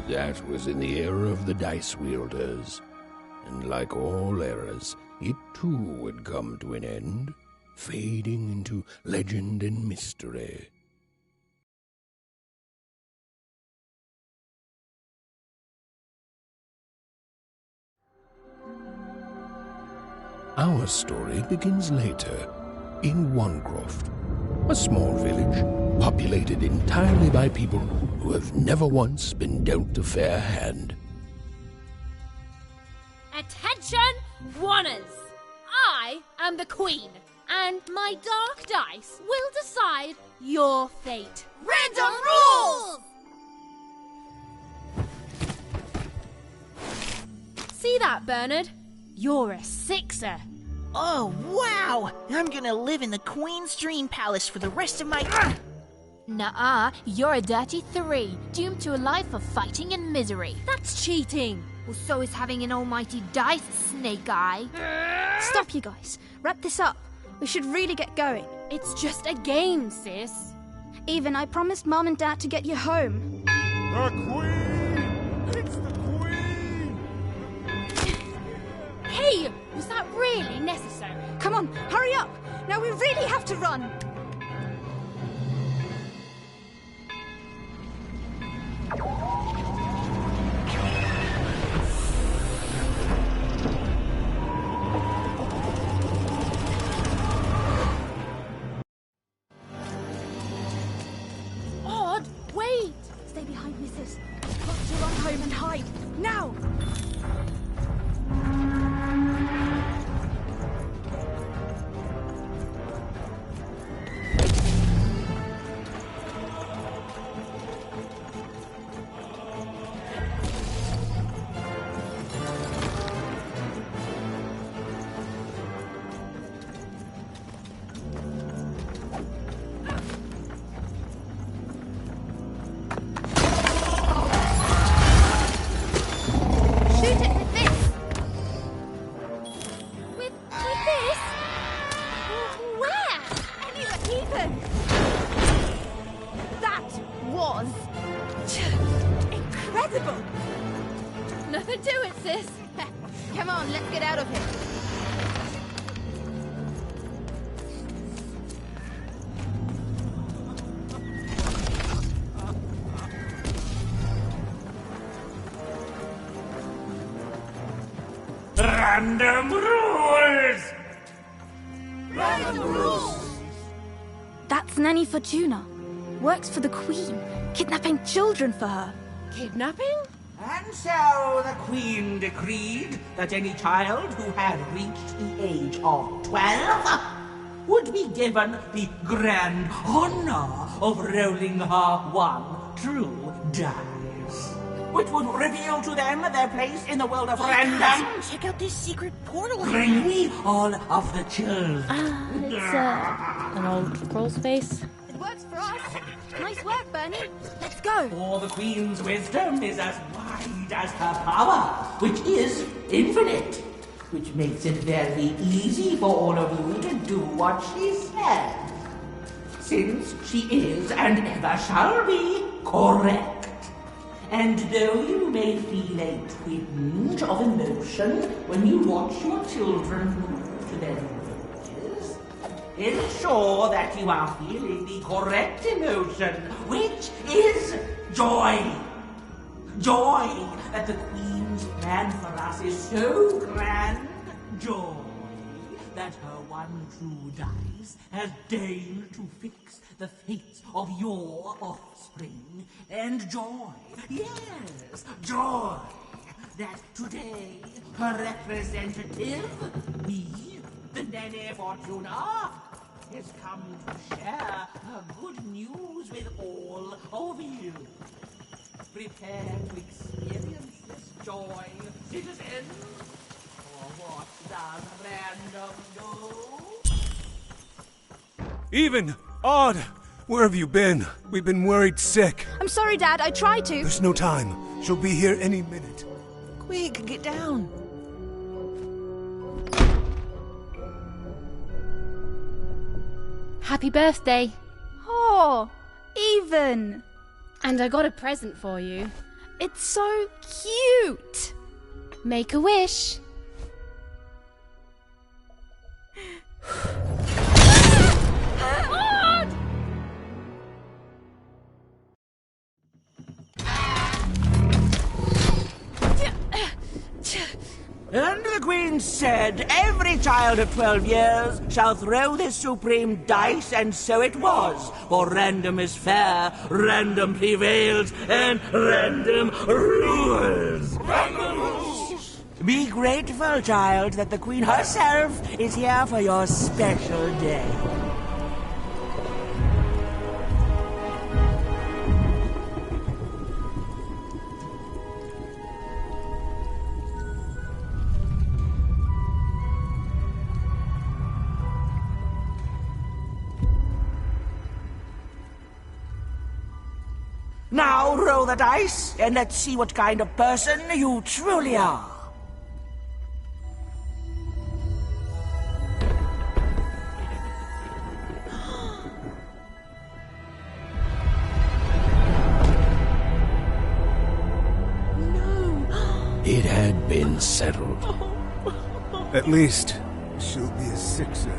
That was in the era of the dice wielders. And like all eras, it too would come to an end, fading into legend and mystery. Our story begins later, in Wanecroft, a small village populated entirely by people who have never once been dealt a fair hand. Attention, Wanners! I am the Queen, and my dark dice will decide your fate. Random rules! See that, Bernard? You're a 6er. Oh, wow! I'm gonna live in the Queen's Dream Palace for the rest of my... Nuh-uh, you're a dirty 3, doomed to a life of fighting and misery. That's cheating. Well, so is having an almighty dice, Snake Eye. Stop, you guys. Wrap this up. We should really get going. It's just a game, sis. Even, I promised Mom and Dad to get you home. The Queen! It's the Queen! Hey, was that really necessary? Come on, hurry up! Now we really have to run! Odd, wait! Stay behind me, sis. We've got to run home and hide. Now! Incredible! Nothing to it, sis. Come on, let's get out of here. Random rules! Random rules! That's Nanny Fortuna. Works for the Queen, kidnapping children for her. Kidnapping? And so the Queen decreed that any child who had reached the age of 12 would be given the grand honor of rolling her one true dice, which would reveal to them their place in the world of random. Check out this secret portal. Bring me all of the children. It's an old troll's face. It works for us. Nice work, Bernie. Let's go. For the Queen's wisdom is as wide as her power, which is infinite, which makes it very easy for all of you to do what she says, since she is and ever shall be correct. And though you may feel a twinge of emotion when you watch your children move to their villages, ensure that you are feeling the correct emotion, which is joy. Joy that the Queen's plan for us is so grand. Joy that her one true dice has deigned to fix the fates of your offspring. And joy, yes, joy that today her representative, me, the Nanny Fortuna, has come to share her good news with all of you. Prepare to experience this joy, citizens. For what does random do? Even! Odd! Where have you been? We've been worried sick. I'm sorry, Dad. I tried to. There's no time. She'll be here any minute. Quick, get down. Happy birthday. Oh, Even. And I got a present for you. It's so cute. Make a wish. And the Queen said, every child of 12 years shall throw this supreme dice, and so it was. For random is fair, random prevails, and random rules. Random rules! Be grateful, child, that the Queen herself is here for your special day. Now roll the dice, and let's see what kind of person you truly are. It had been settled. At least, she'll be a sixer.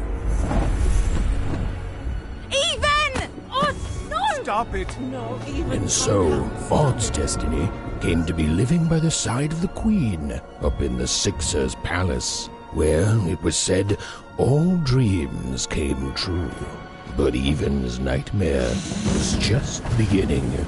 Even! Oh, no! Stop it! No, even And so, Odd's destiny came to be living by the side of the Queen up in the Sixer's palace, where, it was said, all dreams came true. But Even's nightmare was just beginning.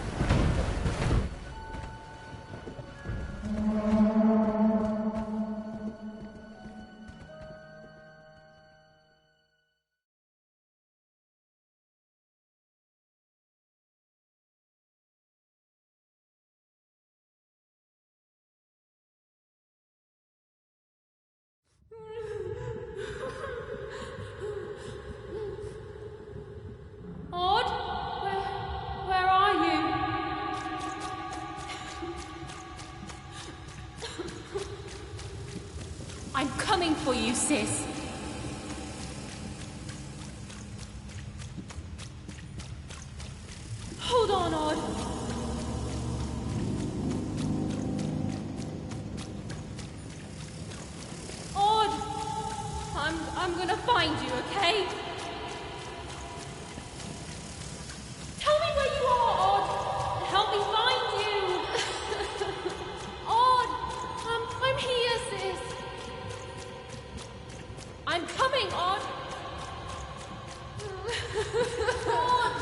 Odd? Where are you? I'm coming for you, sis. Hold on, Odd. Odd! I'm gonna find you, okay? Tell me where you are, Odd! Help me find you! Odd! I'm here, sis! I'm coming, Odd! Odd!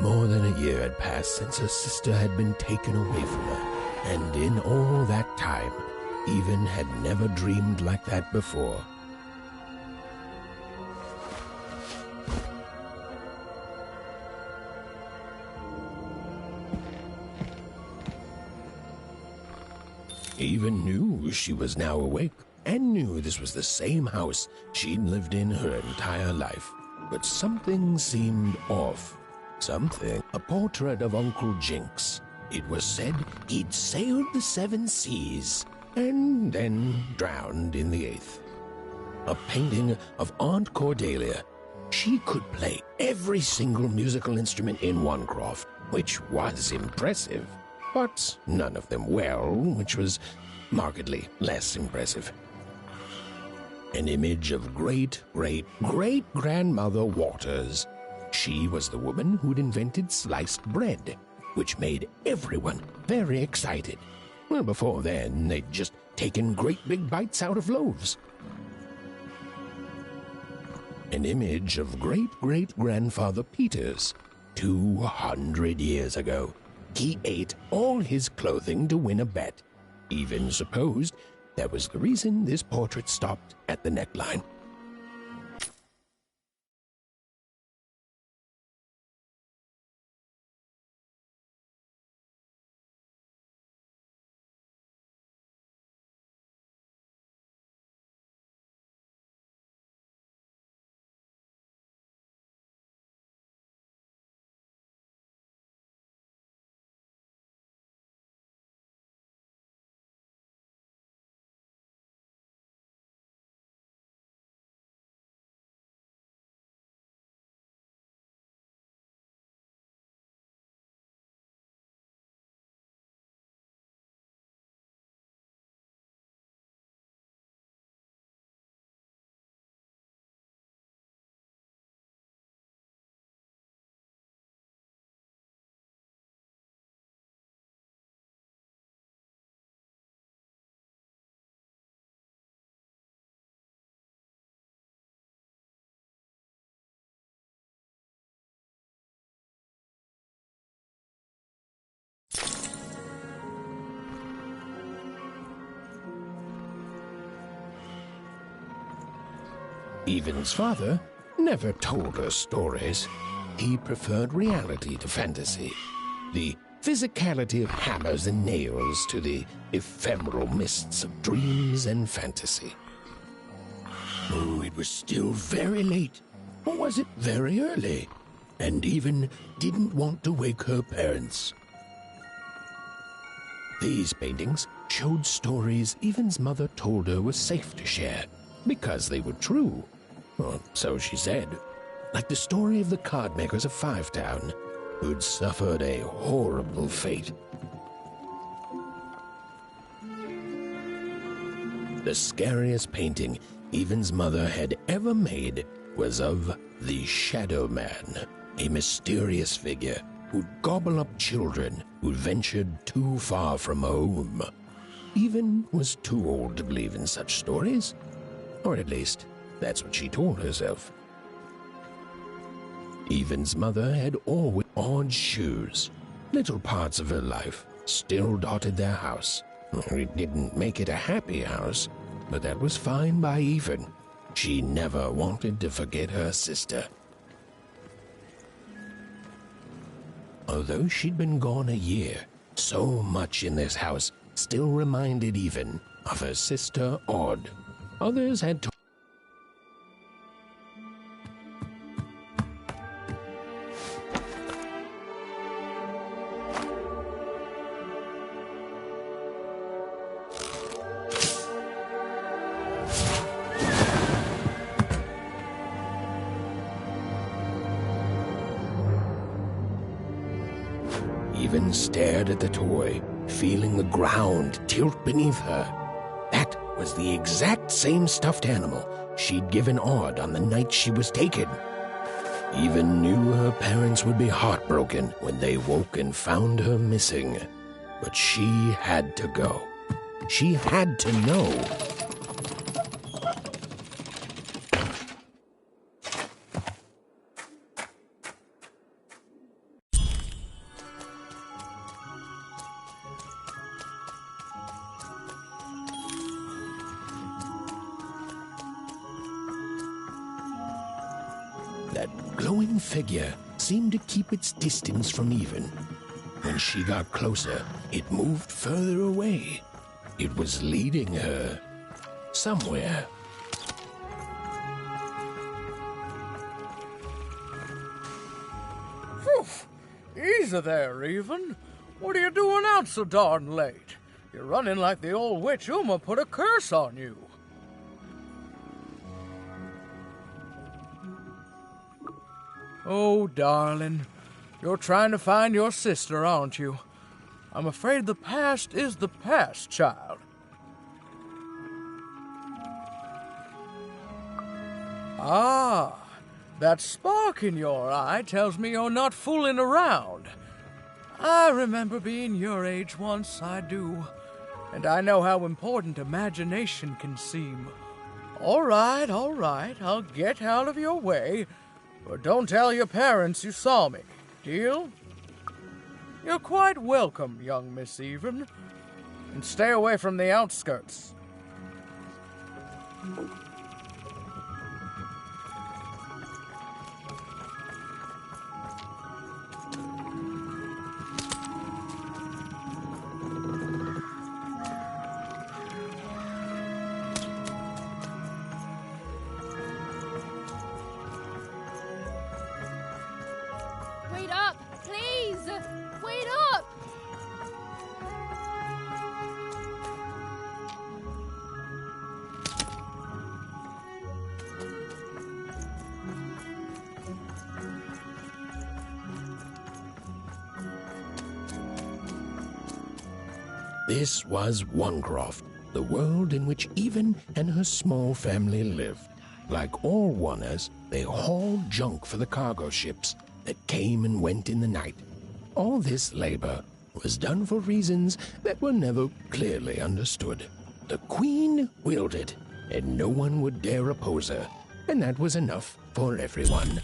More than a year had passed since her sister had been taken away from her, and in all that time, Even had never dreamed like that before. Even knew she was now awake, and knew this was the same house she'd lived in her entire life. But something seemed off. Something. A portrait of Uncle Jinx. It was said he'd sailed the 7 seas, and then drowned in the 8th. A painting of Aunt Cordelia. She could play every single musical instrument in Wanecroft, which was impressive. But none of them well, which was markedly less impressive. An image of great-great-great-grandmother Waters. She was the woman who'd invented sliced bread, which made everyone very excited. Well, before then, they'd just taken great big bites out of loaves. An image of great-great-grandfather Peters, 200 years ago. He ate all his clothing to win a bet. Even supposed that was the reason this portrait stopped at the neckline. Even's father never told her stories. He preferred reality to fantasy, the physicality of hammers and nails to the ephemeral mists of dreams and fantasy. Oh, it was still very late, or was it very early? And Even didn't want to wake her parents. These paintings showed stories Even's mother told her were safe to share, because they were true. Or so she said. Like the story of the card makers of Five Town, who'd suffered a horrible fate. The scariest painting Even's mother had ever made was of the Shadow Man, a mysterious figure who'd gobble up children who'd ventured too far from home. Even was too old to believe in such stories, or at least that's what she told herself. Even's mother had always odd shoes. Little parts of her life still dotted their house. It didn't make it a happy house, but that was fine by Even. She never wanted to forget her sister. Although she'd been gone a year, so much in this house still reminded Even of her sister Odd. Others had told Even stared at the toy, feeling the ground tilt beneath her. That was the exact same stuffed animal she'd given Odd on the night she was taken. Even knew her parents would be heartbroken when they woke and found her missing. But she had to go. She had to know. That glowing figure seemed to keep its distance from Even. When she got closer, it moved further away. It was leading her somewhere. Phew! Easy there, Even. What are you doing out so darn late? You're running like the old witch Uma put a curse on you. Oh, darling, you're trying to find your sister, aren't you? I'm afraid the past is the past, child. Ah, that spark in your eye tells me you're not fooling around. I remember being your age once, I do, and I know how important imagination can seem. All right, I'll get out of your way. But don't tell your parents you saw me, deal? You're quite welcome, young Miss Even. And stay away from the outskirts. Wait up, please! Wait up! This was Onecroft, the world in which Even and her small family lived. Like all Oners, they hauled junk for the cargo ships that came and went in the night. All this labor was done for reasons that were never clearly understood. The Queen willed it, and no one would dare oppose her, and that was enough for everyone.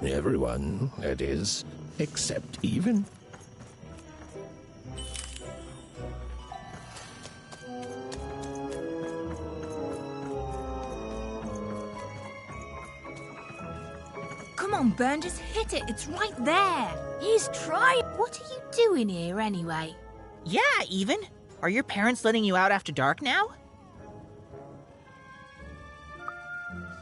Everyone, that is, except Even. on, Burn, just hit it. It's right there. He's trying. What are you doing here anyway? Yeah, Even. Are your parents letting you out after dark now?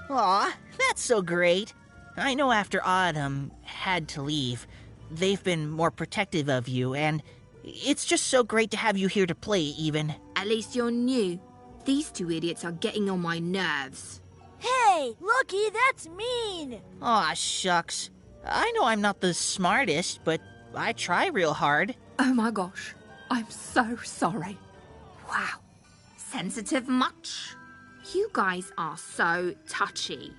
Aw, that's so great. I know after Autumn had to leave, they've been more protective of you, and it's just so great to have you here to play, Even. At least you're new. These two idiots are getting on my nerves. Hey, Lucky, that's mean. Aw, shucks. I know I'm not the smartest, but I try real hard. Oh my gosh, I'm so sorry. Wow, sensitive much? You guys are so touchy.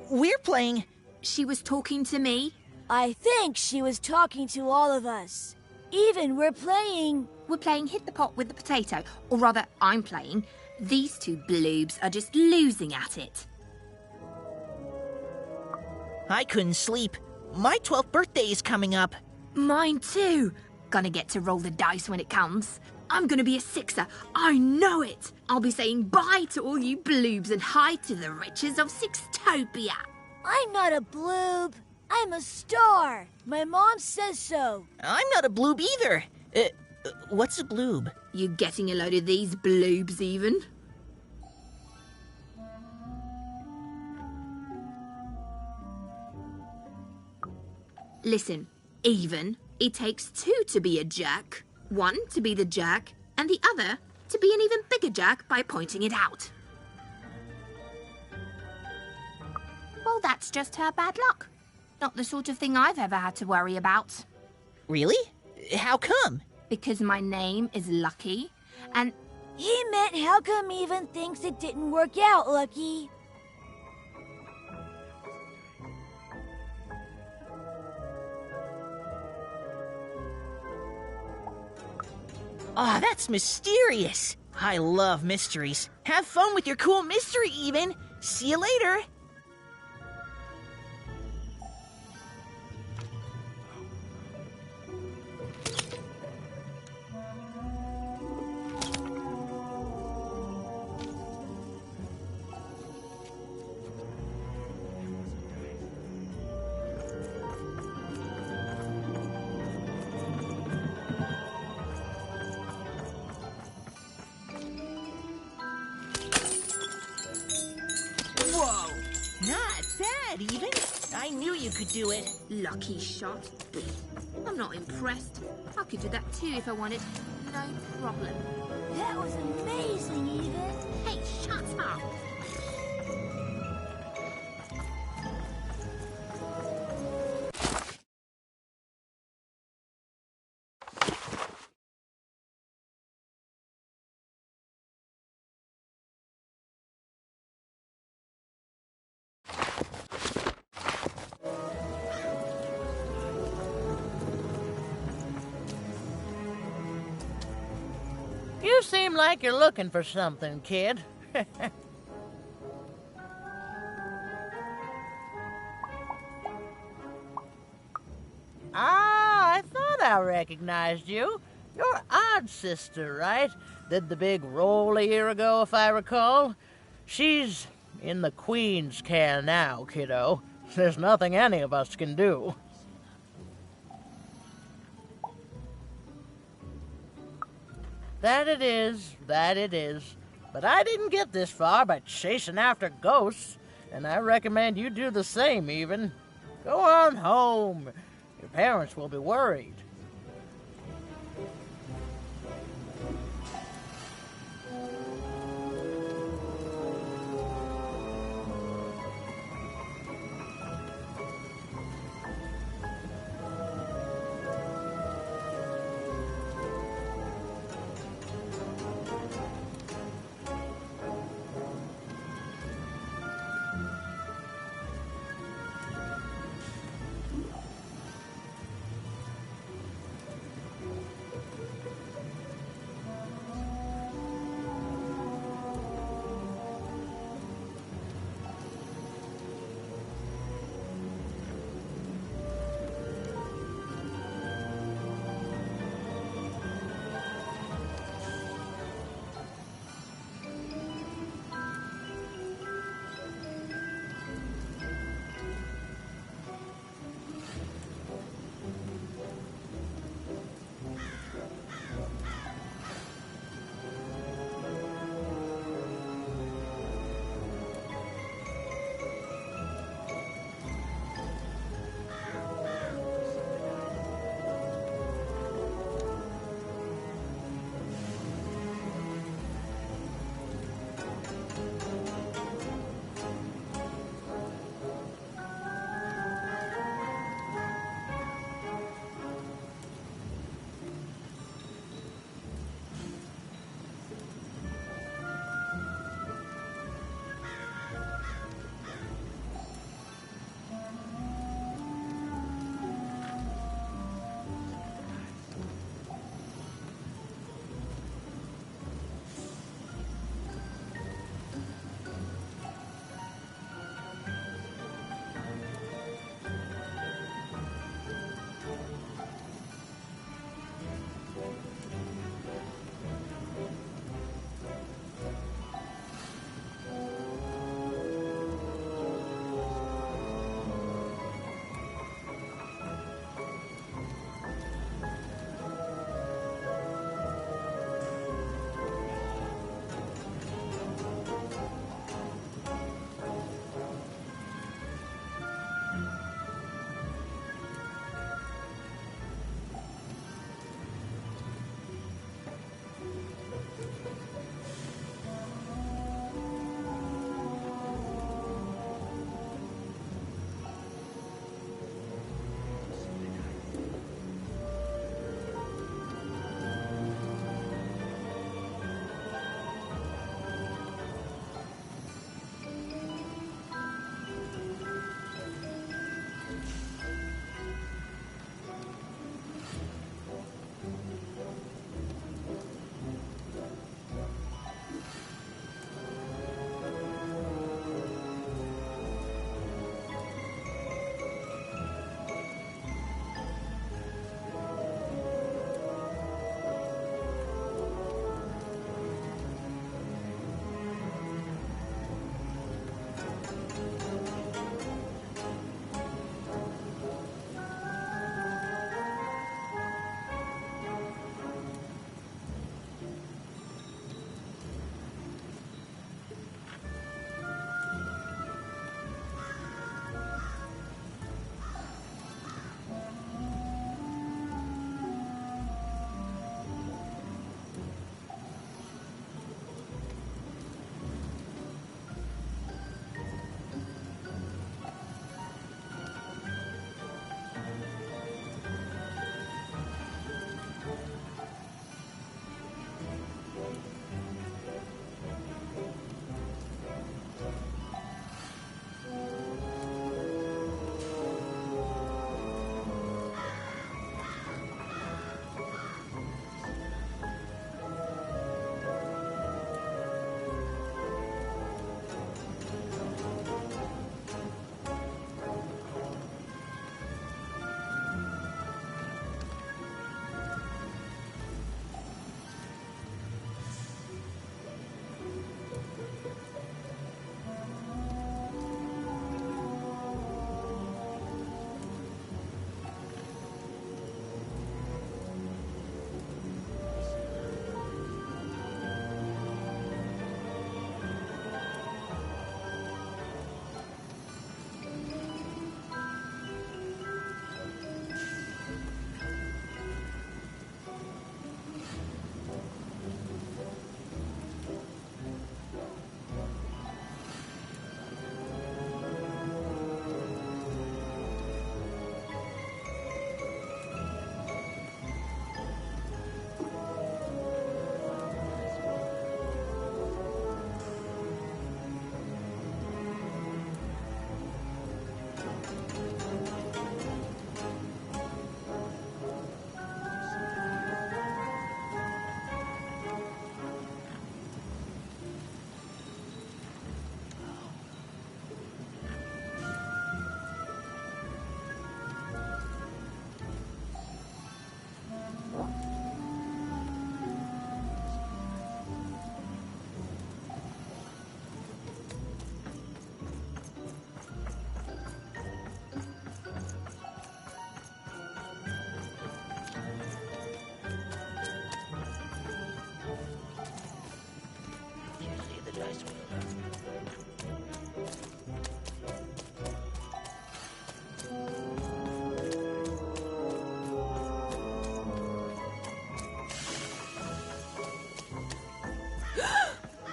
We're playing... She was talking to me. I think she was talking to all of us. Even, we're playing Hit the Pot with the Potato. Or rather, I'm playing. These two bloobs are just losing at it. I couldn't sleep. My 12th birthday is coming up. Mine too. Gonna get to roll the dice when it comes. I'm gonna be a sixer. I know it. I'll be saying bye to all you bloobs and hi to the riches of Sixtopia. I'm not a bloob. I'm a star. My mom says so. I'm not a bloob either. What's a bloob? You getting a load of these bloobs even? Listen, Even, it takes two to be a jerk. One to be the jerk, and the other to be an even bigger jerk by pointing it out. Well, that's just her bad luck. Not the sort of thing I've ever had to worry about. Really? How come? Because my name is Lucky, and... He meant how come Even thinks it didn't work out, Lucky? Aw, that's mysterious. I love mysteries. Have fun with your cool mystery, Even. See you later. Whoa, not bad, Even. I knew you could do it. Lucky shot. I'm not impressed. I could do that too if I wanted. No problem. That was amazing, Even. Hey, shut up! You seem like you're looking for something, kid. I thought I recognized you. You're Odd Sister, right? Did the big roll a year ago, if I recall. She's in the Queen's care now, kiddo. There's nothing any of us can do. That it is. But I didn't get this far by chasing after ghosts, and I recommend you do the same, Even. Go on home. Your parents will be worried.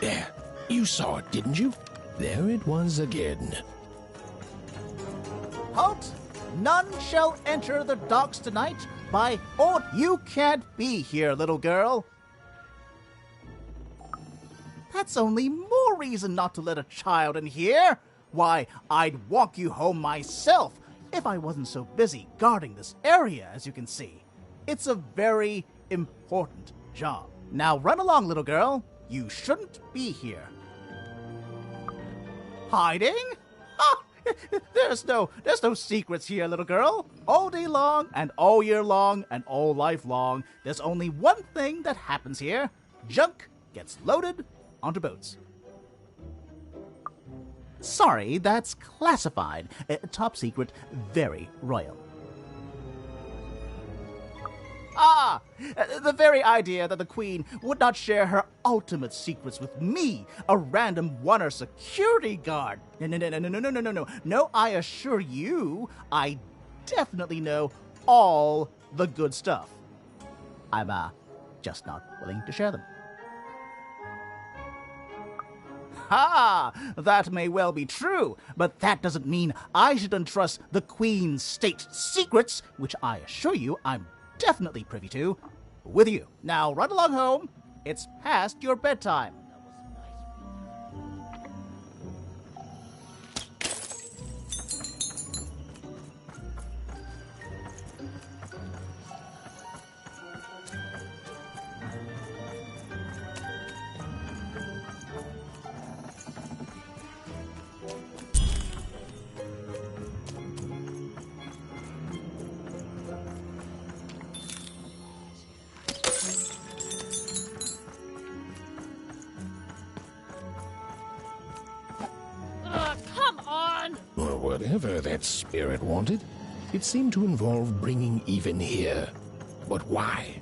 There, you saw it, didn't you? There it was again. Halt! None shall enter the docks tonight. By oath, you can't be here, little girl. That's only more reason not to let a child in here. Why, I'd walk you home myself if I wasn't so busy guarding this area, as you can see. It's a very important job. Now run along, little girl. You shouldn't be here. Hiding? Ah, there's no secrets here, little girl. All day long, and all year long, and all life long, there's only one thing that happens here. Junk gets loaded onto boats. Sorry, that's classified. Top secret, very royal. Ah! The very idea that the Queen would not share her ultimate secrets with me, a random Wonner security guard. No. No, I assure you, I definitely know all the good stuff. I'm, just not willing to share them. Ha! That may well be true, but that doesn't mean I should entrust the Queen's state secrets, which I assure you I'm definitely privy to, with you. Now run along home. It's past your bedtime. Come on! Or whatever that spirit wanted. It seemed to involve bringing even here. But why?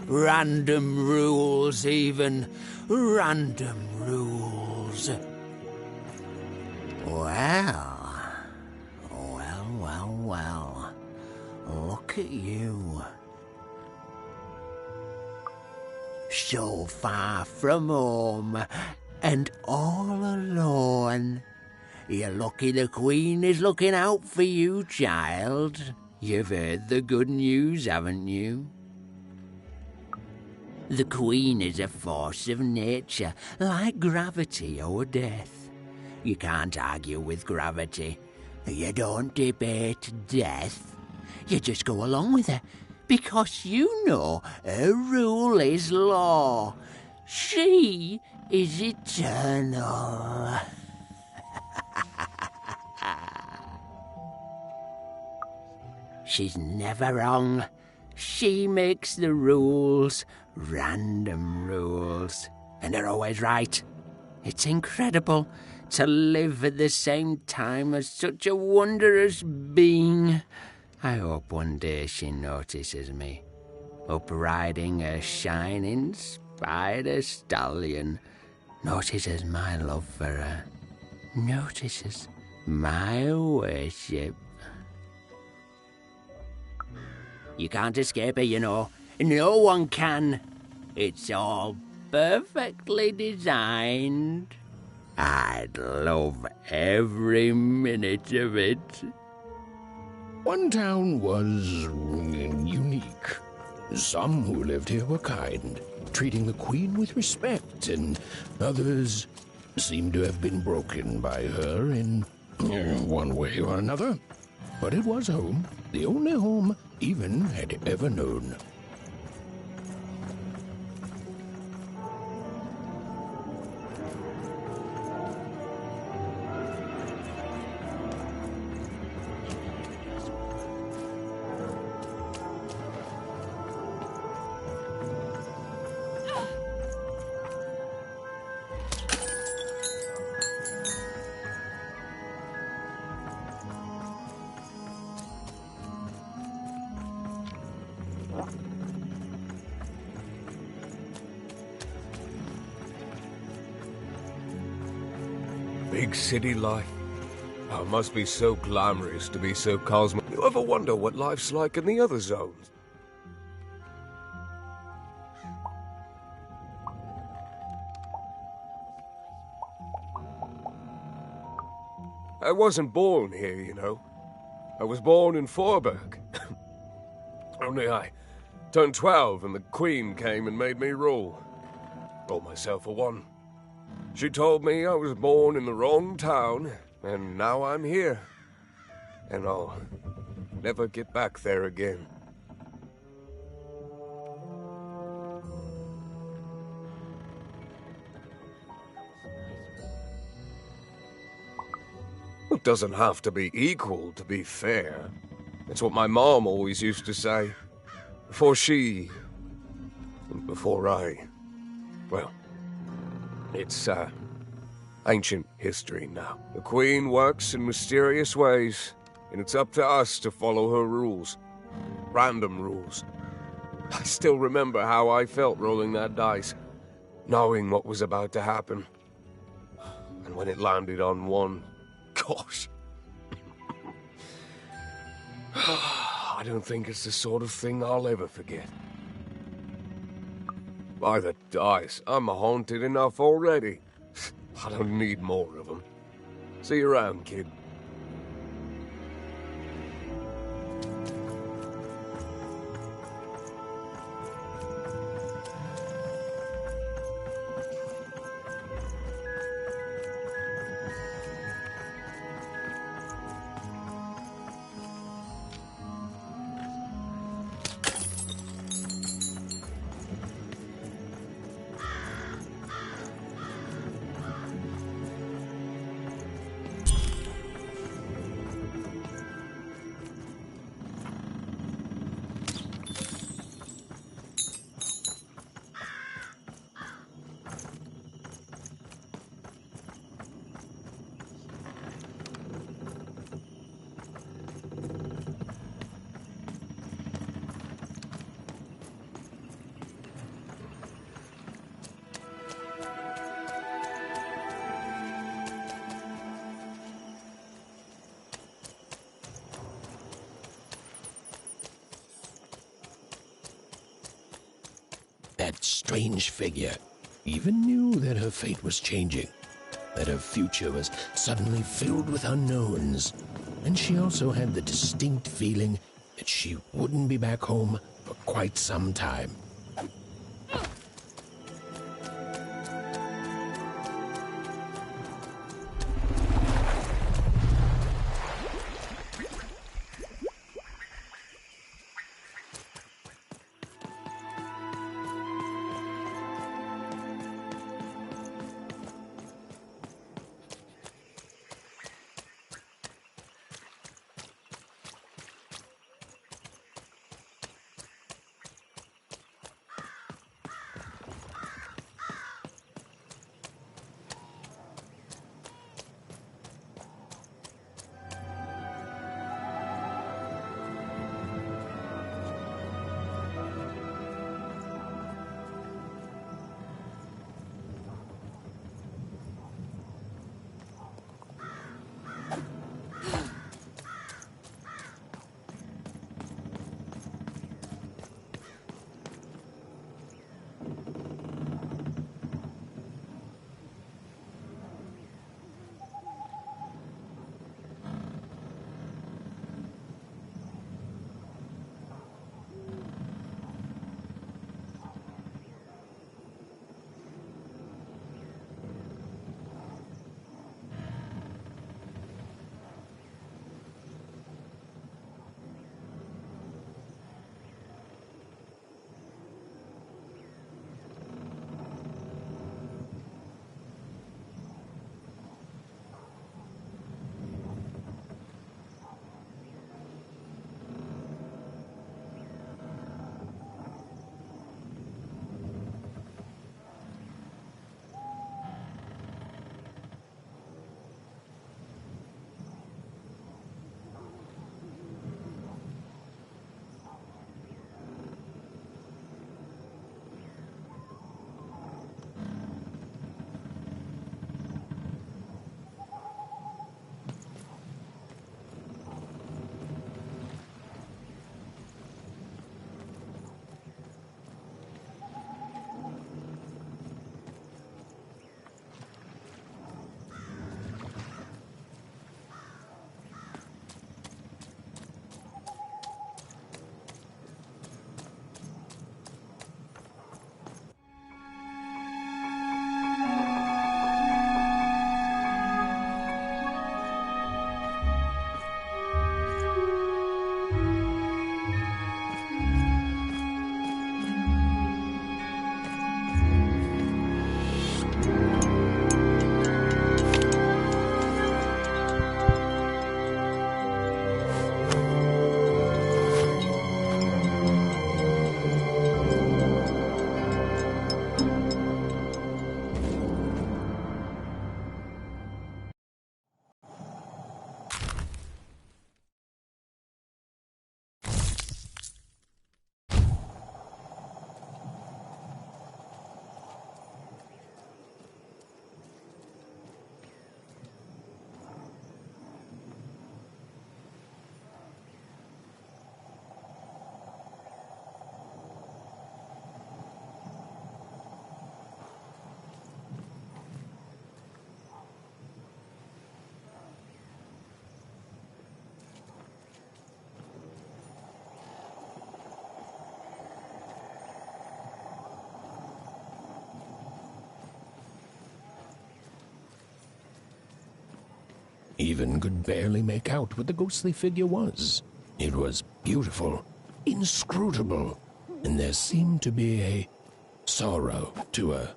Random rules, even. Random rules. Well. Look at you. So far from home, and all alone. You're lucky the Queen is looking out for you, child. You've heard the good news, haven't you? The Queen is a force of nature, like gravity or death. You can't argue with gravity. You don't debate death. You just go along with her, because you know her rule is law. She is eternal. She's never wrong. She makes the rules, random rules, and they're always right. It's incredible to live at the same time as such a wondrous being. I hope one day she notices me, up riding a shining spider stallion, notices my love for her, notices my worship. You can't escape her, you know. No one can. It's all perfectly designed. I'd love every minute of it. One town was unique. Some who lived here were kind, treating the Queen with respect, and others seemed to have been broken by her in one way or another. But it was home, the only home Even had ever known. Big city life. Oh, it must be so glamorous to be so cosmic. You ever wonder what life's like in the other zones? I wasn't born here, you know. I was born in Forberg. Only I turned 12 and the Queen came and made me rule. Brought myself a one. She told me I was born in the wrong town, and now I'm here. And I'll never get back there again. It doesn't have to be equal to be fair. That's what my mom always used to say. Before she... before I... well... it's, ancient history now. The Queen works in mysterious ways, and it's up to us to follow her rules. Random rules. I still remember how I felt rolling that dice, knowing what was about to happen. And when it landed on one, gosh. I don't think it's the sort of thing I'll ever forget. By the dice, I'm haunted enough already. I don't need more of them. See you around, kid. that strange figure, even knew that her fate was changing, that her future was suddenly filled with unknowns, and she also had the distinct feeling that she wouldn't be back home for quite some time. Even could barely make out what the ghostly figure was. It was beautiful, inscrutable, and there seemed to be a sorrow to her.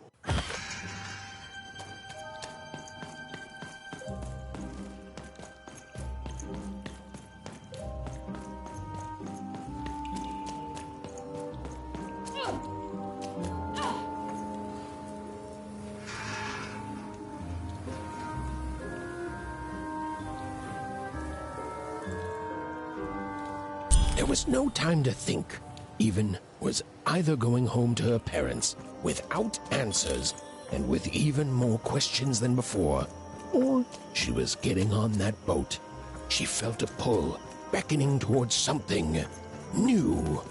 There was no time to think. Even was either going home to her parents without answers and with even more questions than before, or she was getting on that boat. She felt a pull, beckoning towards something new.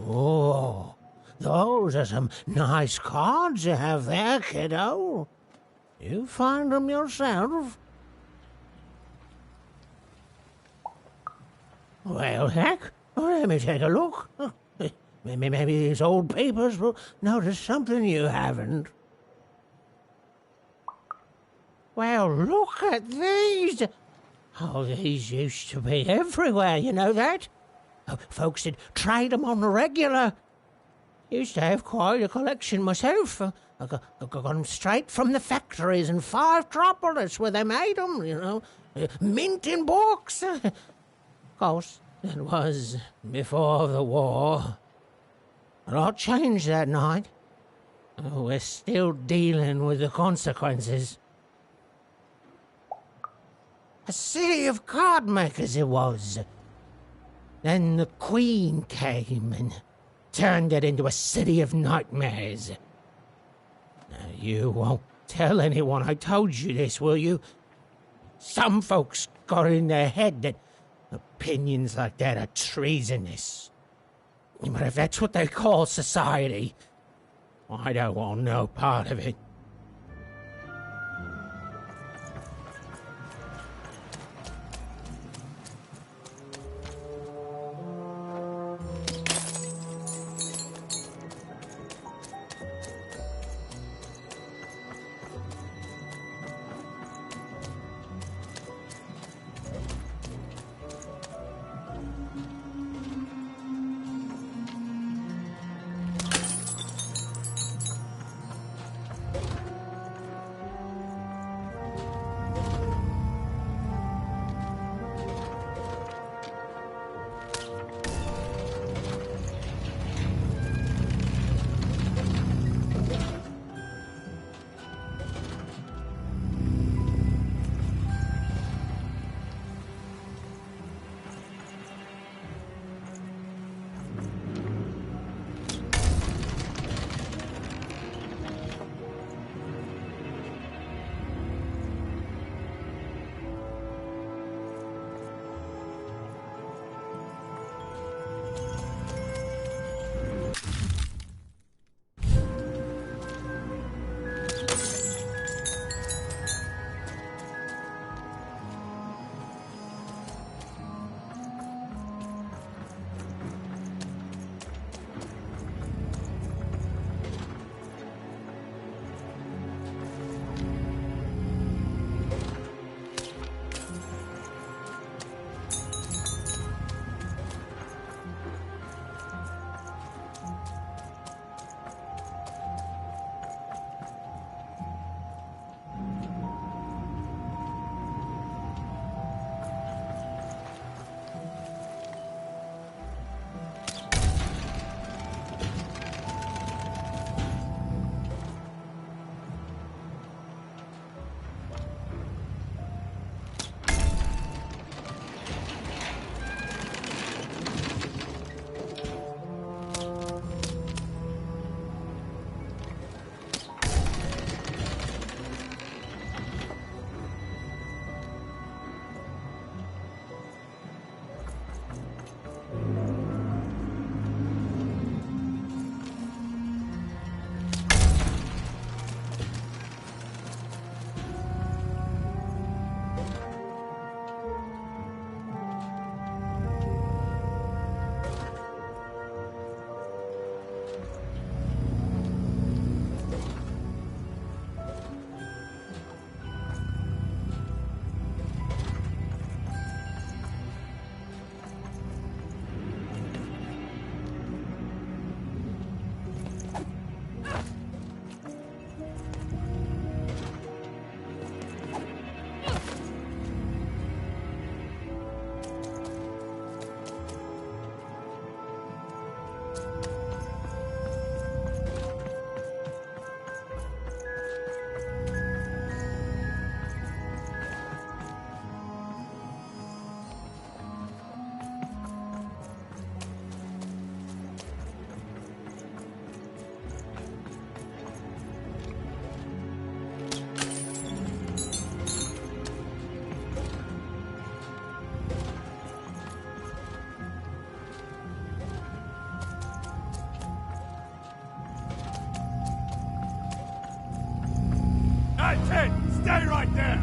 Oh, those are some nice cards you have there, kiddo. You find them yourself? Well, heck, let me take a look. Maybe these old papers will notice something you haven't. Well, look at these. Oh, these used to be everywhere, you know that? Folks would trade them on the regular. Used to have quite a collection myself. I got them straight from the factories in 5 Tropolis where they made them, you know. Mint in books. Of course, it was before the war. A lot changed that night. We're still dealing with the consequences. A city of card makers it was. Then the Queen came and turned it into a city of nightmares. Now, you won't tell anyone I told you this, will you? Some folks got in their head that opinions like that are treasonous. But if that's what they call society, I don't want no part of it. Hey, Ted, stay right there!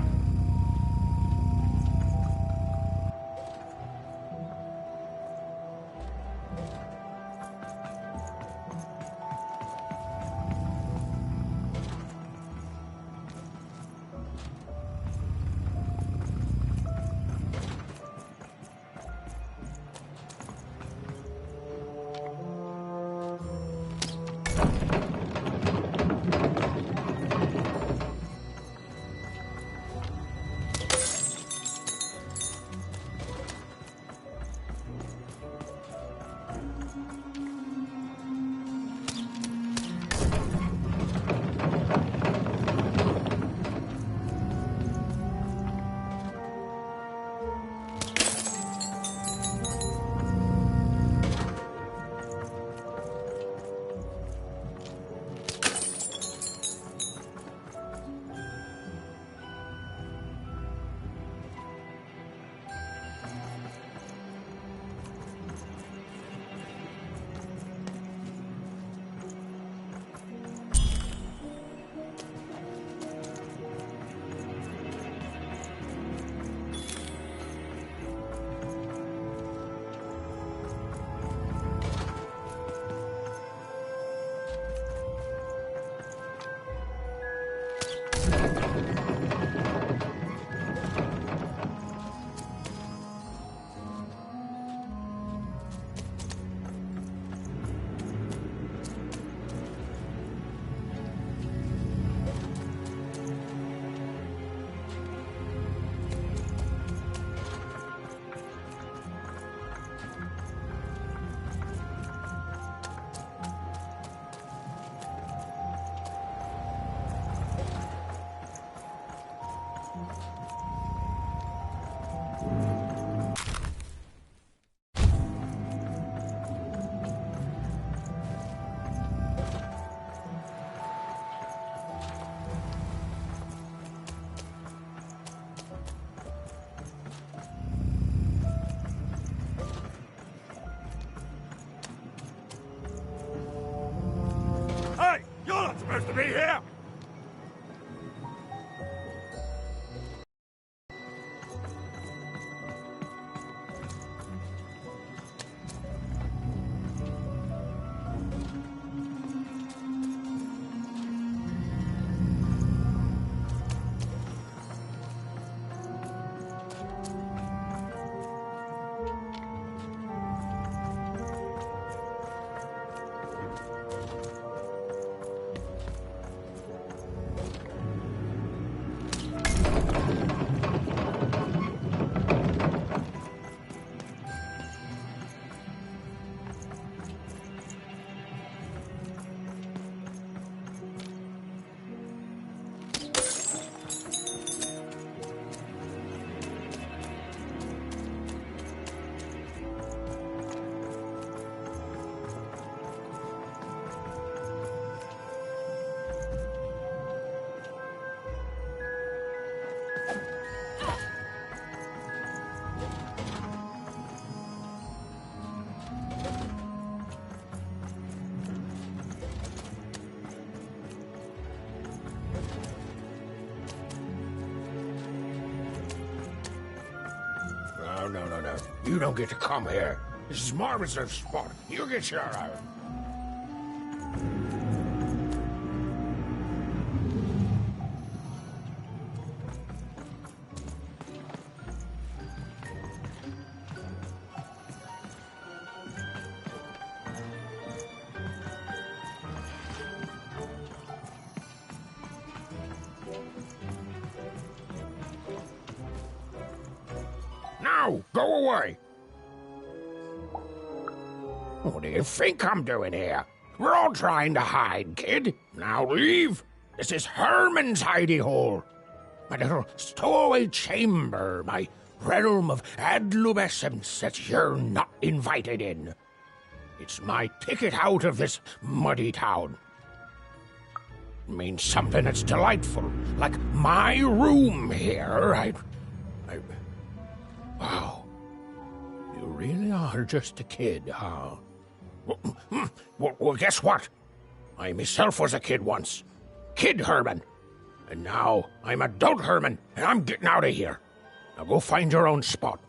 Supposed to be here! No. You don't get to come here. This is my reserve spot. You get your out. Now, go away. What do you think I'm doing here? We're all trying to hide, kid. Now leave. This is Herman's hidey hole. My little stowaway chamber, my realm of adolescence that you're not invited in. It's my ticket out of this muddy town. It means something that's delightful, like my room here. Wow. You really are just a kid, huh? Well, guess what? I myself was a kid once. Kid Herman. And now I'm adult Herman, and I'm getting out of here. Now go find your own spot.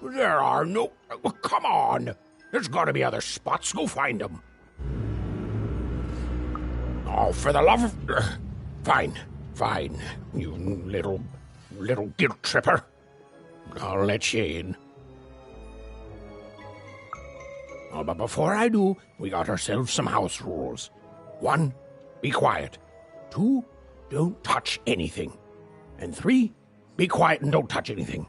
There are no... Oh, come on! There's gotta be other spots. Go find them. Oh, for the love of... Fine. You little guilt tripper. I'll let you in. Oh, but before I do, we got ourselves some house rules. 1, be quiet. 2, don't touch anything. And 3, be quiet and don't touch anything.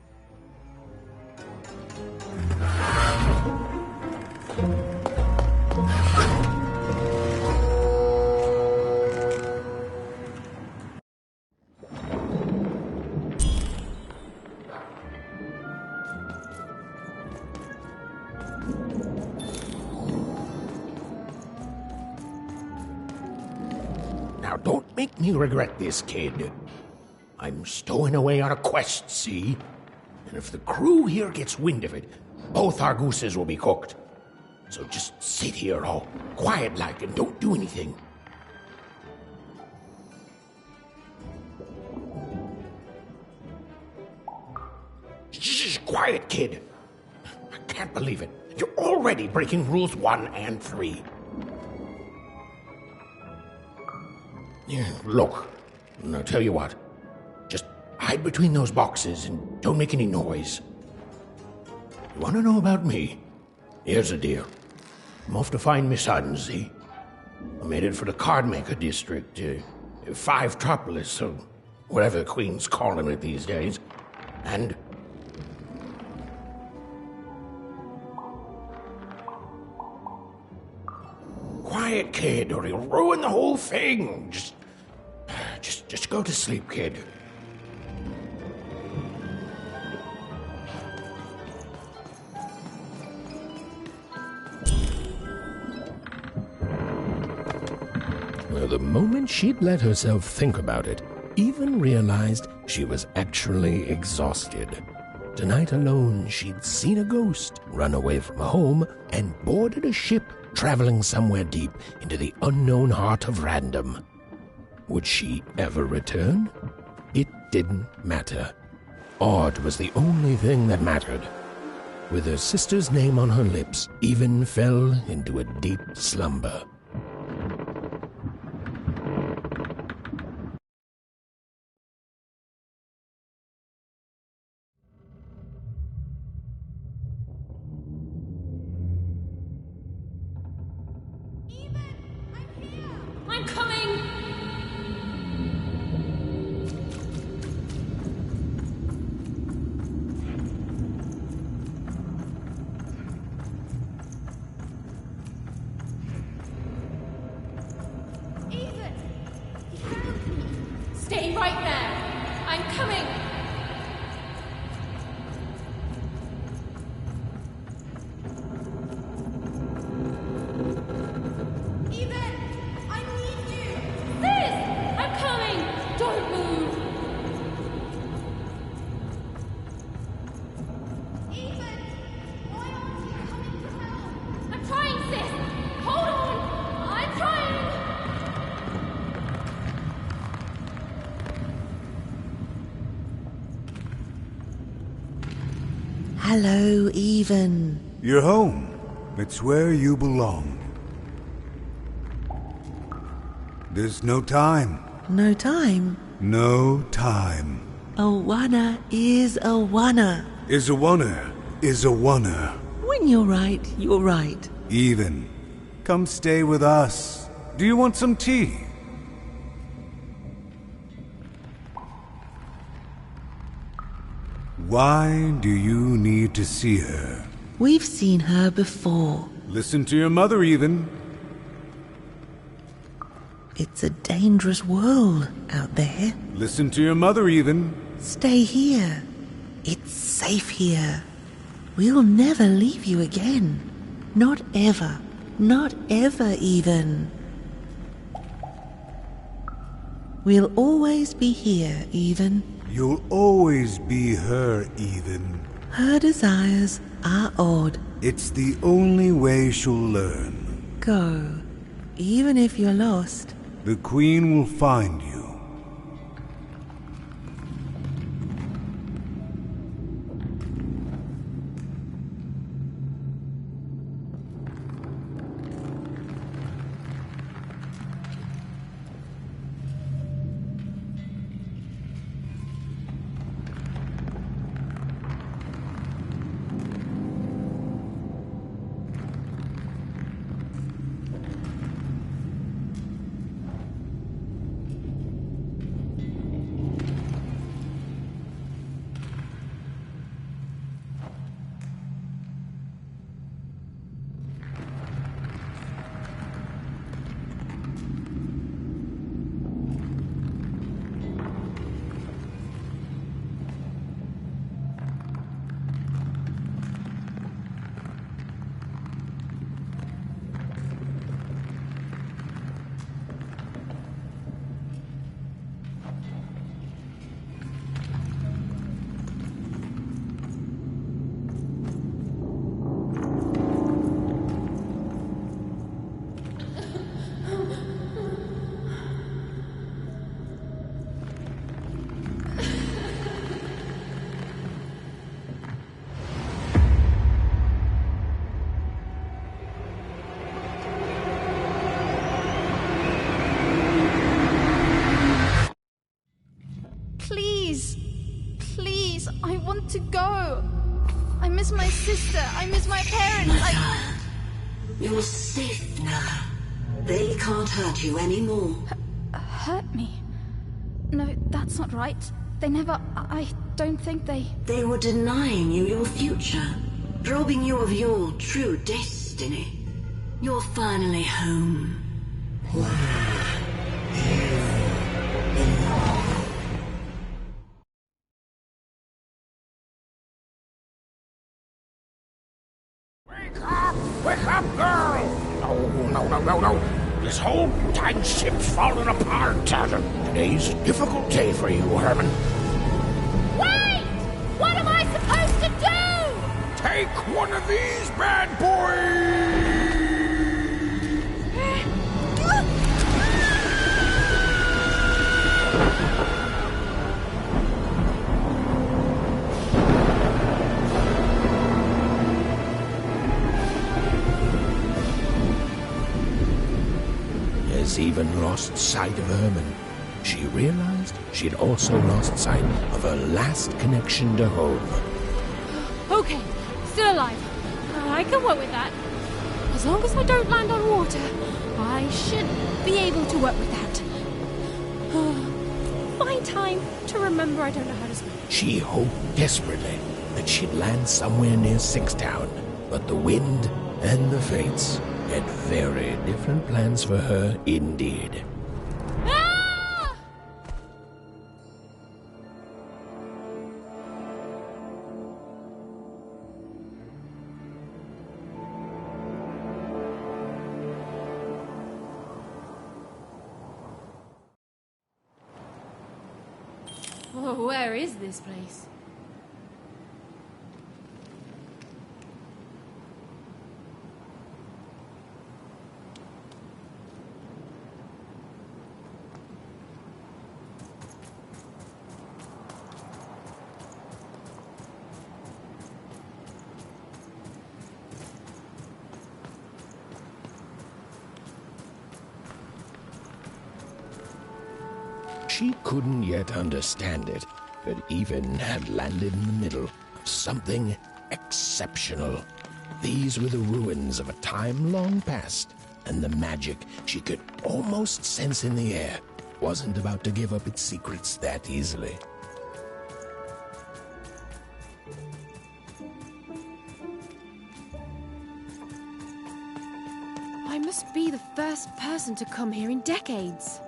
Now, don't make me regret this, kid. I'm stowing away on a quest, see? And if the crew here gets wind of it, both our gooses will be cooked. So just sit here all quiet-like and don't do anything. Shh, quiet, kid. I can't believe it. You're already breaking rules 1 and 3. Yeah, look, I'll tell you what. Just hide between those boxes and don't make any noise. You want to know about me? Here's the deal. I'm off to find Miss Hudden, see? I'm headed for the Cardmaker District, 5 Tropolis, or whatever the Queen's calling it these days. And... Quiet, kid, or you'll ruin the whole thing. Just go to sleep, kid. Well, the moment she'd let herself think about it, Even realized she was actually exhausted. Tonight alone, she'd seen a ghost, run away from home, and boarded a ship traveling somewhere deep into the unknown heart of Random. Would she ever return? It didn't matter. Odd was the only thing that mattered. With her sister's name on her lips, Even fell into a deep slumber. I'm coming! Even! Stay right there! I'm coming! Hello, Even. You're home. It's where you belong. There's no time. No time? No time. A wanna is a wanna. Is a wanna, is a wanna. When you're right, you're right. Even. Come stay with us. Do you want some tea? Why do you need to see her? We've seen her before. Listen to your mother, Even. It's a dangerous world out there. Listen to your mother, Even. Stay here. It's safe here. We'll never leave you again. Not ever. Not ever, Even. We'll always be here, Even. You'll always be her, Even. Her desires are odd. It's the only way she'll learn. Go. Even if you're lost, The Queen will find you. Please, I want to go. I miss my sister. I miss my parents. You're safe now. They can't hurt you anymore. Hurt me? No, that's not right. They never... I don't think they... They were denying you your future, robbing you of your true destiny. You're finally home. Wake up, girl! No. This whole dang ship's falling apart. Today's a difficult day for you, Herman. Wait! What am I supposed to do? Take one of these bad boys! Has even lost sight of Herman. She realized she'd also lost sight of her last connection to home. Okay, still alive. I can work with that. As long as I don't land on water, I should be able to work with that. Find time to remember I don't know how to swim. She hoped desperately that she'd land somewhere near Sixtown, but the wind and the fates had very different plans for her indeed. Ah! Oh, where is this place? She couldn't yet understand it, but Even had landed in the middle of something exceptional. These were the ruins of a time long past, and the magic she could almost sense in the air wasn't about to give up its secrets that easily. I must be the first person to come here in decades.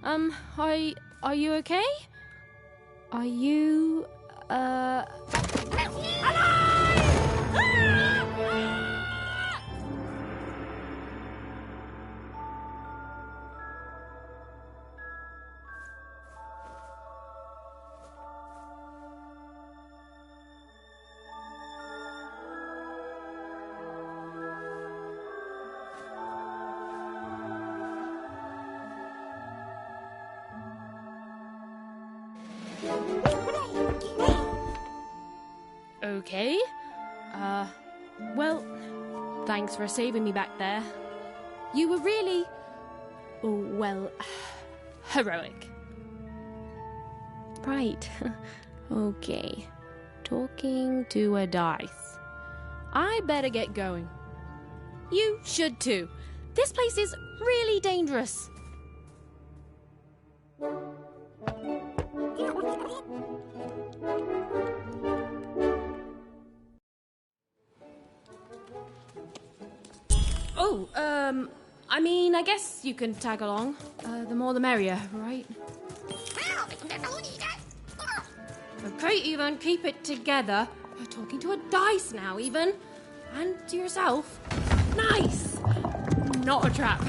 Are you okay? Are you, okay. Well, thanks for saving me back there. You were really, well, heroic. Right. Okay. Talking to a dice. I better get going. You should too. This place is really dangerous. Oh, I mean, I guess you can tag along. The more the merrier, right? Okay, Ethan, keep it together. You're talking to a dice now, Ethan. And to yourself. Nice! Not a trap.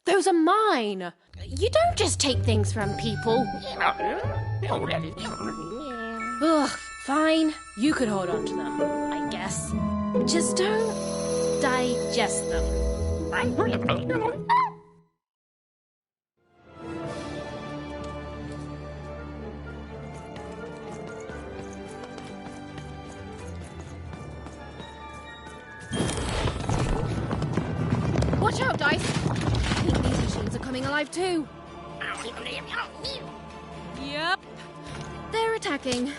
Those are mine. You don't just take things from people. Ugh, fine. You could hold on to them, I guess. Just don't digest them. Watch out, Dice! I think these machines are coming alive too. Yep. They're attacking.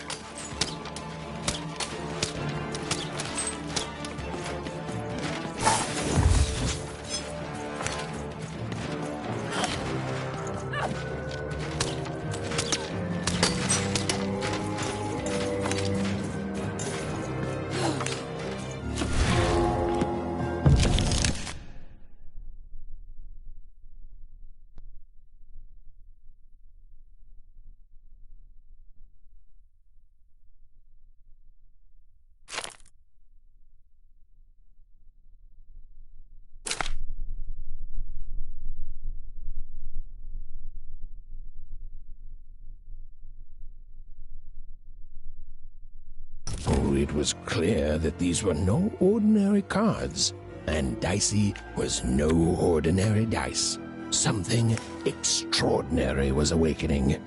It was clear that these were no ordinary cards, and Dicey was no ordinary dice. Something extraordinary was awakening.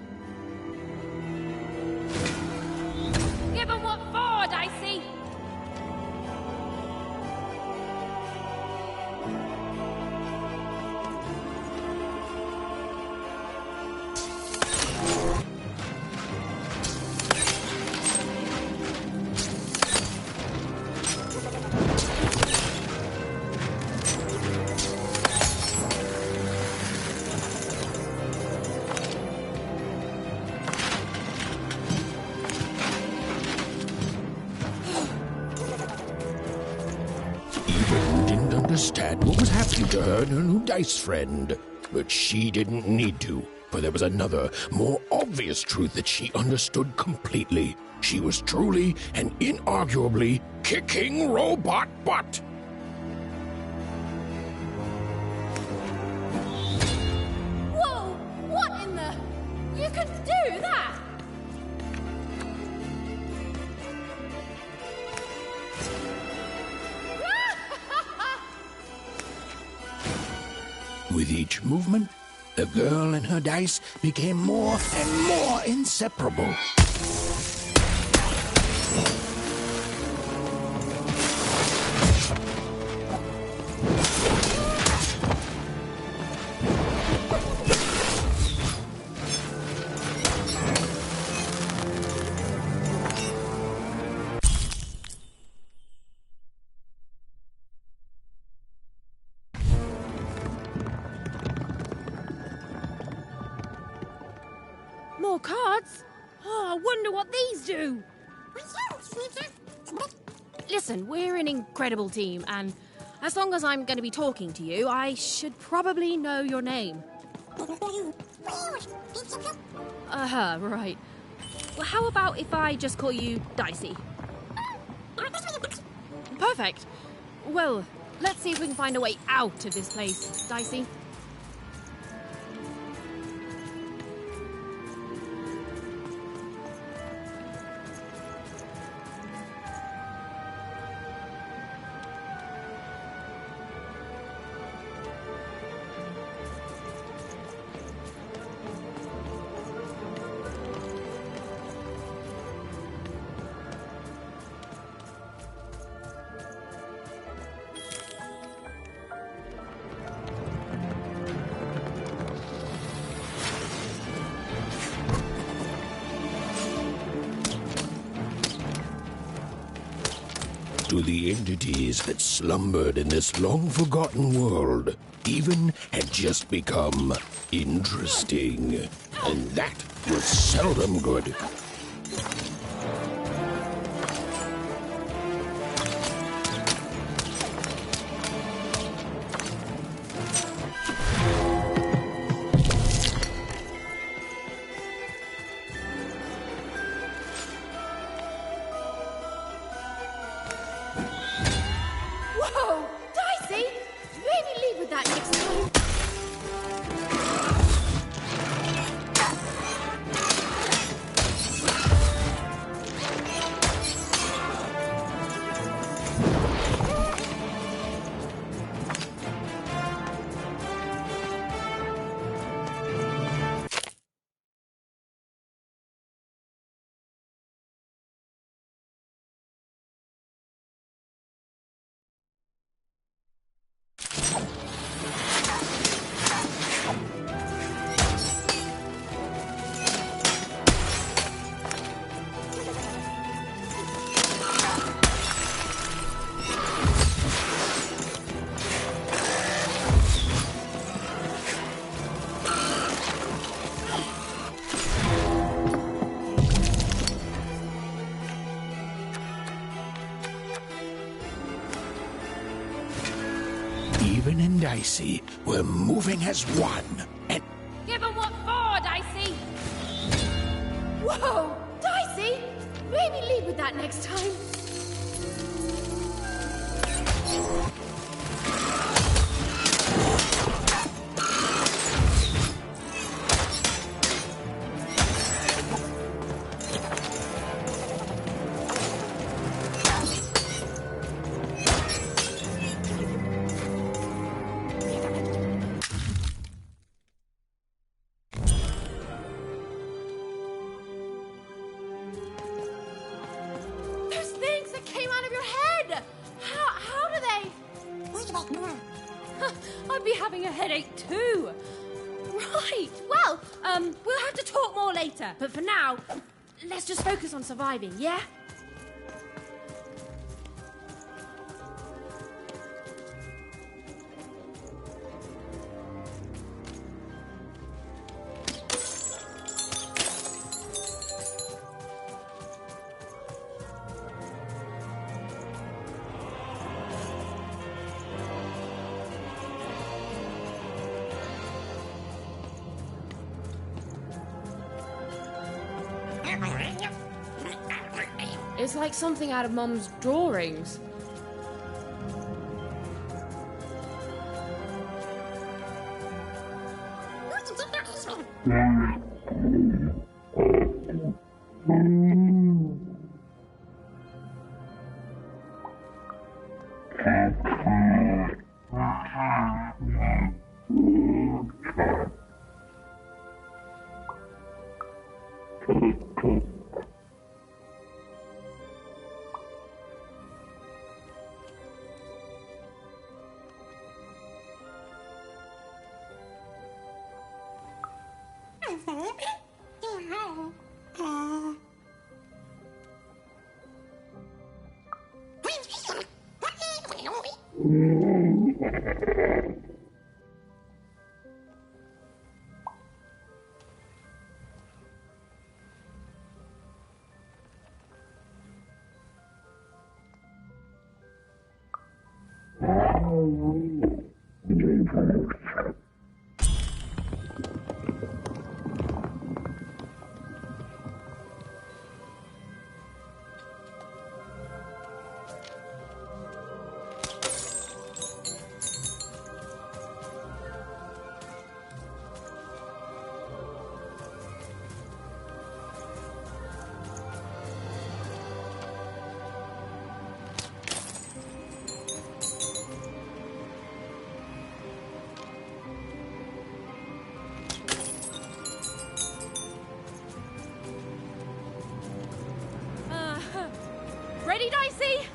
Give 'em what for, Dicey! Understand what was happening to her and her new dice friend. But she didn't need to, for there was another, more obvious truth that she understood completely. She was truly and inarguably kicking robot butt. Whoa! What in the... You could do that! With each movement, the girl and her dice became more and more inseparable. More cards? Oh, I wonder what these do. Listen, we're an incredible team, and as long as I'm going to be talking to you, I should probably know your name. Right. Well, how about if I just call you Dicey? Perfect. Well, let's see if we can find a way out of this place, Dicey. To the entities that slumbered in this long-forgotten world, even had just become interesting. And that was seldom good. Whoa! Dicey! Maybe leave with that next time. Even and Dicey were moving as one, and Give 'em what for, Dicey! Whoa! Dicey! Maybe leave with that next time. Those things that came out of your head! How do they... I'd be having a headache too. Right, well, we'll have to talk more later. But for now, let's just focus on surviving, yeah? It's like something out of Mum's drawings. Ready, Dicey?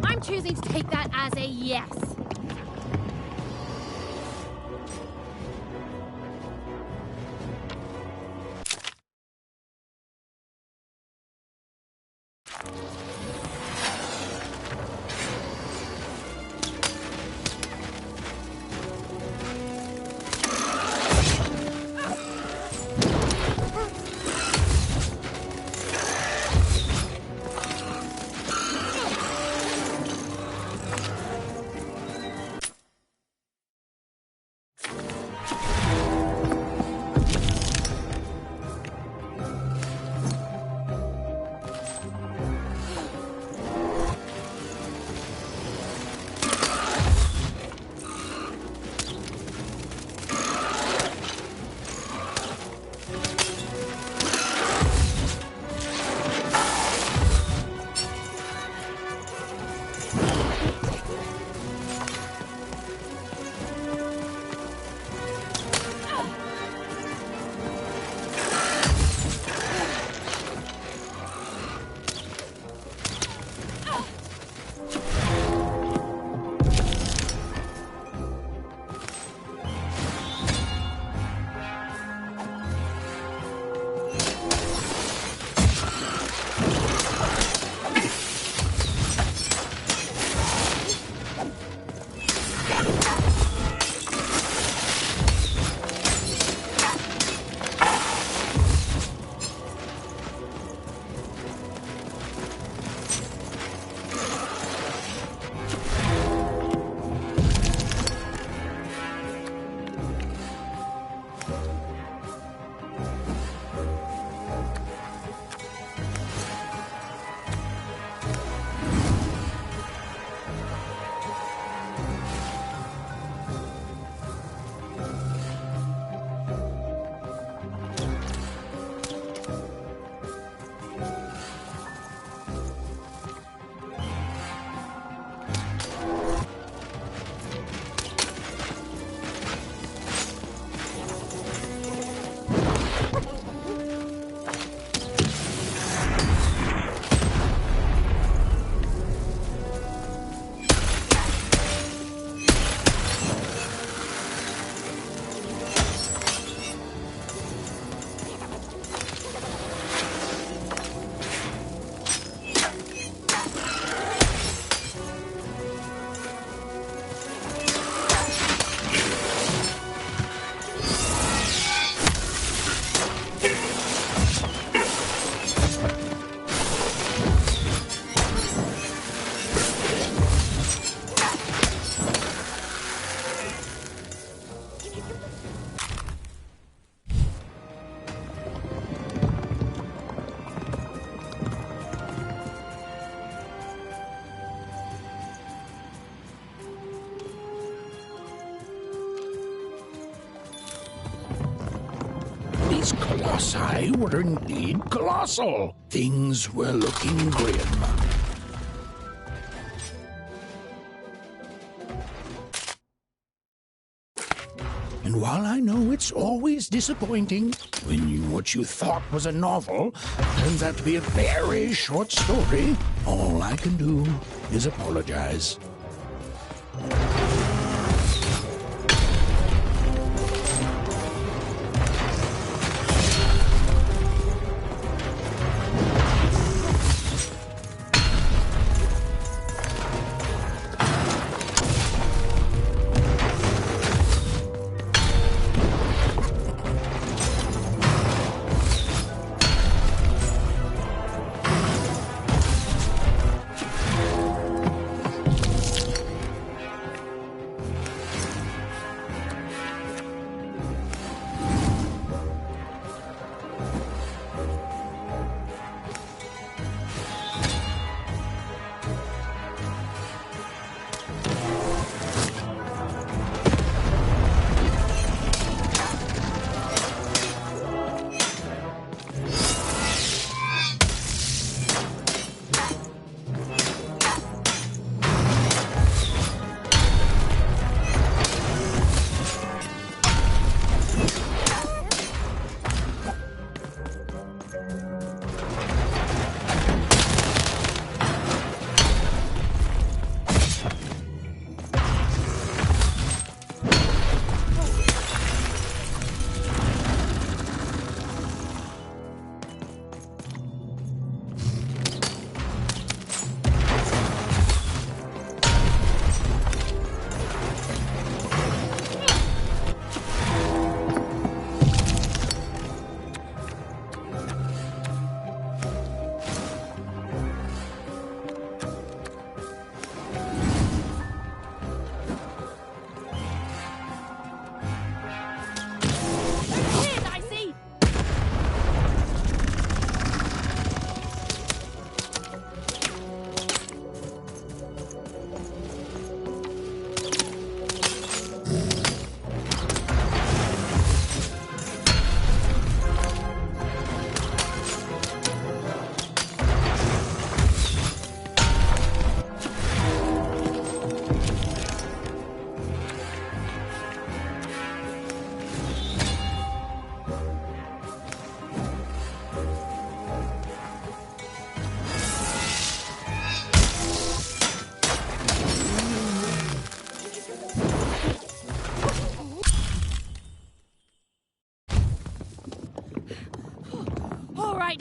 I'm choosing to take that as a yes. These colossi were indeed colossal. Things were looking grim. And while I know it's always disappointing when what you thought was a novel turns out to be a very short story, all I can do is apologize.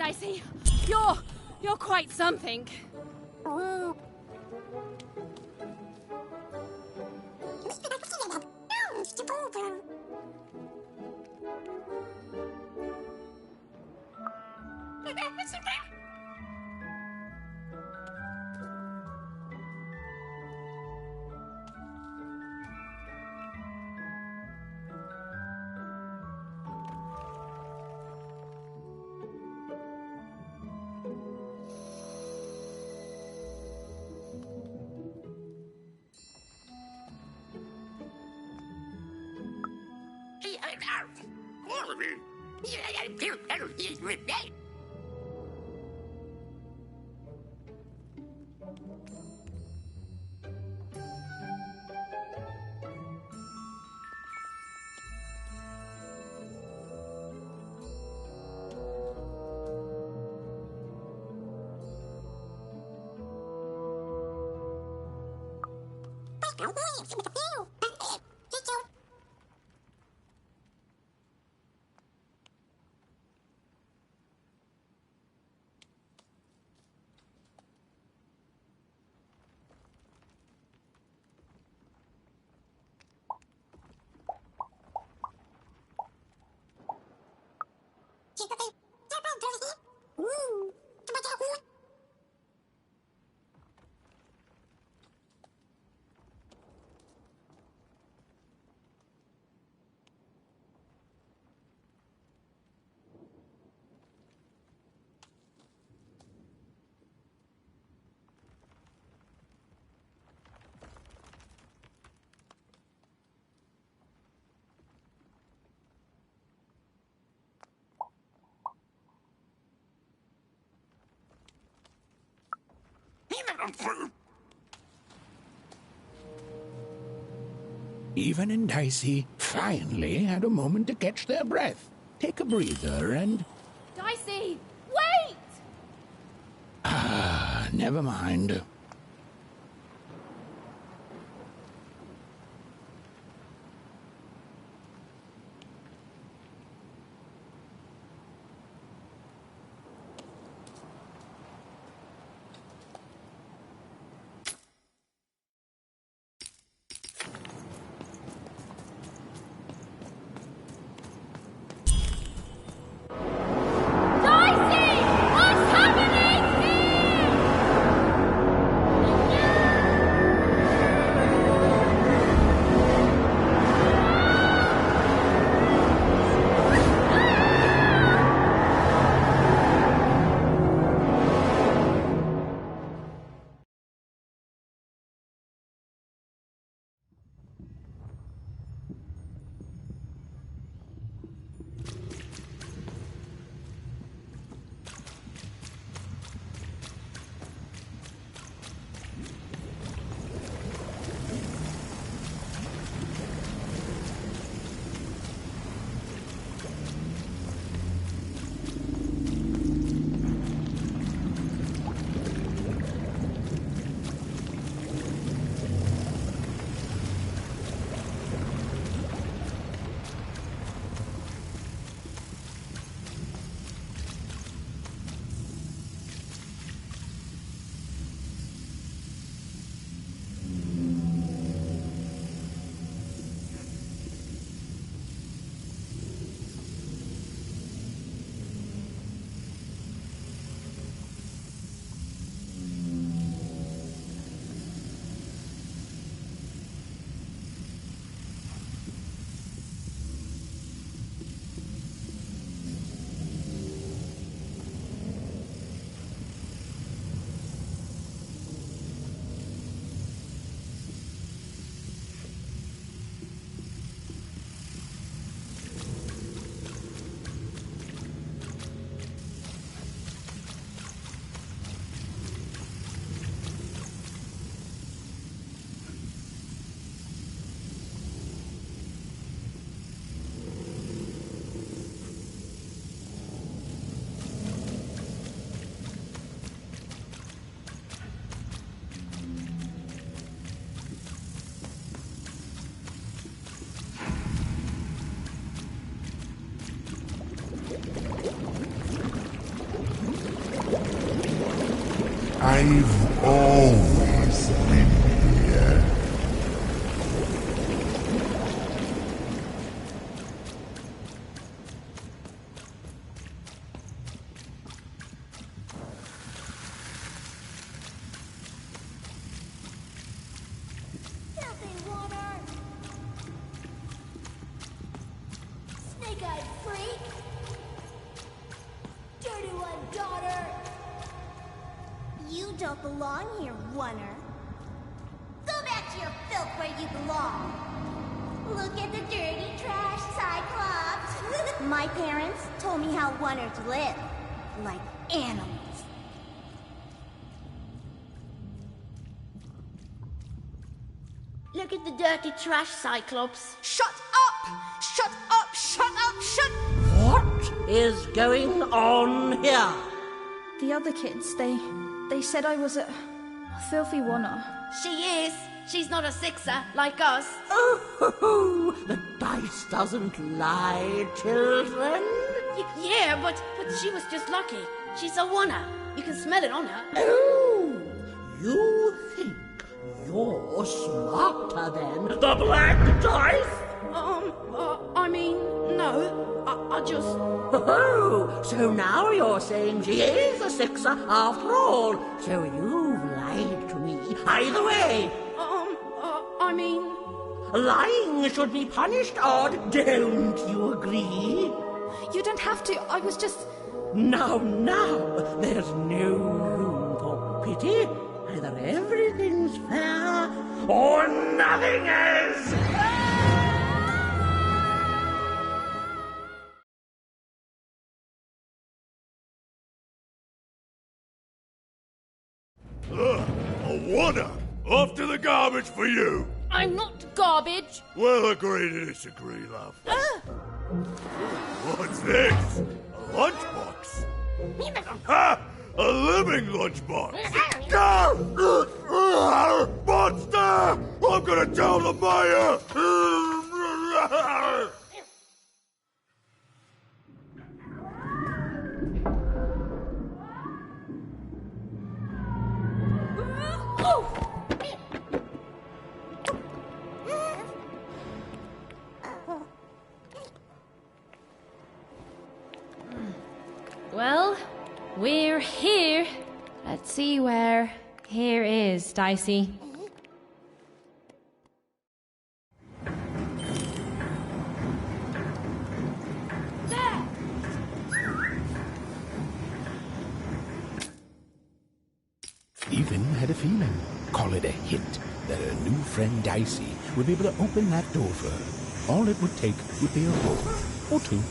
Dicey. You're quite something. Even and Dicey finally had a moment to catch their breath, take a breather, and... Dicey, wait! Ah, never mind. I've always been here. Snake-eyed freak! Dirty one, daughter! You don't belong here, Oner. Go back to your filth where you belong. Look at the dirty trash, Cyclops. My parents told me how Oners live. Like animals. Look at the dirty trash, Cyclops. Shut up! Shut up! Shut up! Shut... What is going on here? The other kids, they said I was a filthy Oner. She is. She's not a sixer like us. Oh, the dice doesn't lie, children. Yeah, but she was just lucky. She's a Oner. You can smell it on her. Oh, you think you're smarter than the black dice? I mean, no. I just... Oh, so now you're saying she is a sixer after all. So you've lied to me. Either way. I mean... Lying should be punished, Odd. Don't you agree? You don't have to. I was just... Now, there's no room for pity. Either everything's fair or nothing is. A Oner! Off to the garbage for you! I'm not garbage. We'll agree to disagree, love. What's this? A lunchbox? Ha! A living lunchbox! Monster! I'm gonna tell the mayor! Well, we're here. Let's see where here is, Dicey. Ethan had a feeling, call it a hint, that her new friend Dicey would be able to open that door for her. All it would take would be a roll or two.